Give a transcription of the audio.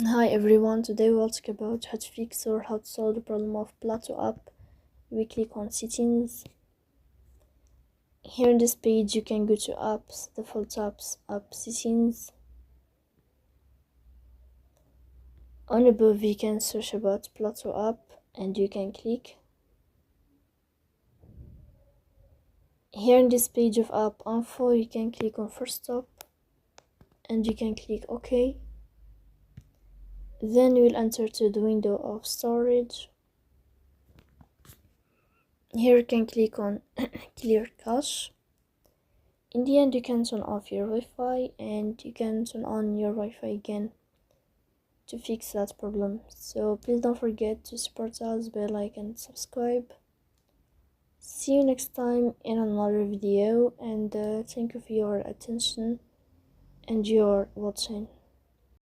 Hi everyone, today we'll talk about how to fix or how to solve the problem of Plato app. We click on settings. Here in this page you can go to apps, default apps, app settings. On above you can search about Plato app and you can click. Here in this page of app info you can click on first stop and you can click OK. Then you will enter to the window of storage. Here you can click on clear cache. In the end you can turn off your Wi-Fi and you can turn on your Wi-Fi again to fix that problem. So please don't forget to support us by like and subscribe. See you next time in another video, and thank you for your attention and your watching.